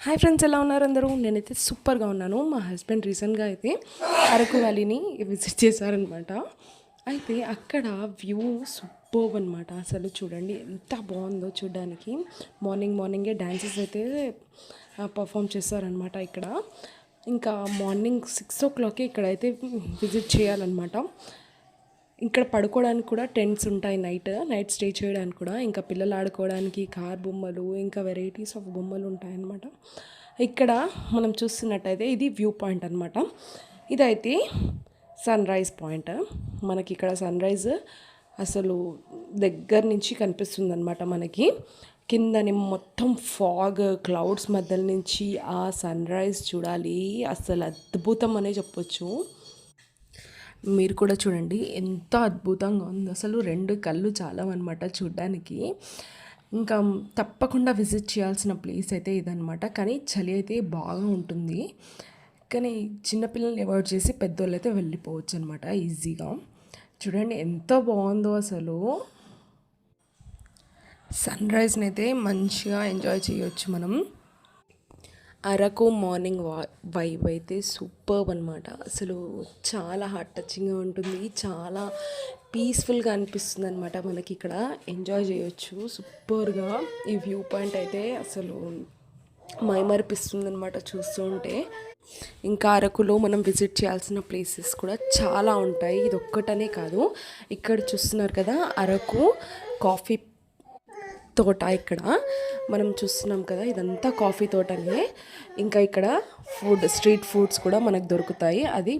Hi friends, ఎలా ఉన్నారు అందరూ? నేనైతే సూపర్గా ఉన్నాను. మా హస్బెండ్ రీసెంట్గా అయితే అరకు వ్యాలీని విజిట్ చేశారనమాట. అయితే అక్కడ వ్యూ సూపర్బ్ అనమాట. అసలు చూడండి ఎంత బాగుందో చూడడానికి. మార్నింగే డ్యాన్సెస్ అయితే పర్ఫామ్ చేశారనమాట ఇక్కడ. ఇంకా మార్నింగ్ 6 o'clock ఇక్కడైతే విజిట్ చేయాలన్నమాట. ఇక్కడ పడుకోవడానికి కూడా టెంట్స్ ఉంటాయి, నైట్ స్టే చేయడానికి కూడా. ఇంకా పిల్లలు ఆడుకోవడానికి కార్ బొమ్మలు, ఇంకా వెరైటీస్ ఆఫ్ బొమ్మలు ఉంటాయన్నమాట. ఇక్కడ మనం చూస్తున్నట్టయితే ఇది వ్యూ పాయింట్ అనమాట. ఇదైతే సన్ రైజ్ పాయింట్. మనకి ఇక్కడ సన్ రైజ్ అసలు దగ్గర నుంచి కనిపిస్తుంది అనమాట. మనకి కిందని మొత్తం ఫాగ్ క్లౌడ్స్ మధ్యలో నుంచి ఆ సన్ రైజ్ చూడాలి. అసలు అద్భుతం అనే చెప్పొచ్చు. మీరు కూడా చూడండి ఎంత అద్భుతంగా ఉంది. అసలు 2 కళ్ళు చాలవన్నమాట చూడ్డానికి. ఇంకా తప్పకుండా విజిట్ చేయాల్సిన ప్లేస్ అయితే ఇదనమాట. కానీ చలి అయితే బాగా ఉంటుంది. కానీ చిన్నపిల్లల్ని అవాయిడ్ చేసి పెద్దోళ్ళు అయితే వెళ్ళిపోవచ్చు అనమాట ఈజీగా. చూడండి ఎంత బాగుందో అసలు. సన్ రైజ్ని అయితే మంచిగా ఎంజాయ్ చేయొచ్చు మనం. అరకు మార్నింగ్ వైబ్ అయితే సూపర్బ్ అనమాట. అసలు చాలా హార్ట్ టచింగ్గా ఉంటుంది, చాలా పీస్ఫుల్గా అనిపిస్తుంది అనమాట. మనకి ఇక్కడ ఎంజాయ్ చేయొచ్చు సూపర్గా. ఈ వ్యూ పాయింట్ అయితే అసలు మైమరిపిస్తుంది అనమాట చూస్తూ ఉంటే. ఇంకా అరకులో మనం విజిట్ చేయాల్సిన ప్లేసెస్ కూడా చాలా ఉంటాయి, ఇది ఒక్కటనే కాదు. ఇక్కడ చూస్తున్నారు కదా అరకు కాఫీ తోట. ఇక్కడ మనం చూస్తున్నాం కదా ఇదంతా కాఫీ తోటనే. ఇంకా ఇక్కడ స్ట్రీట్ ఫుడ్స్ కూడా మనకు దొరుకుతాయి. అది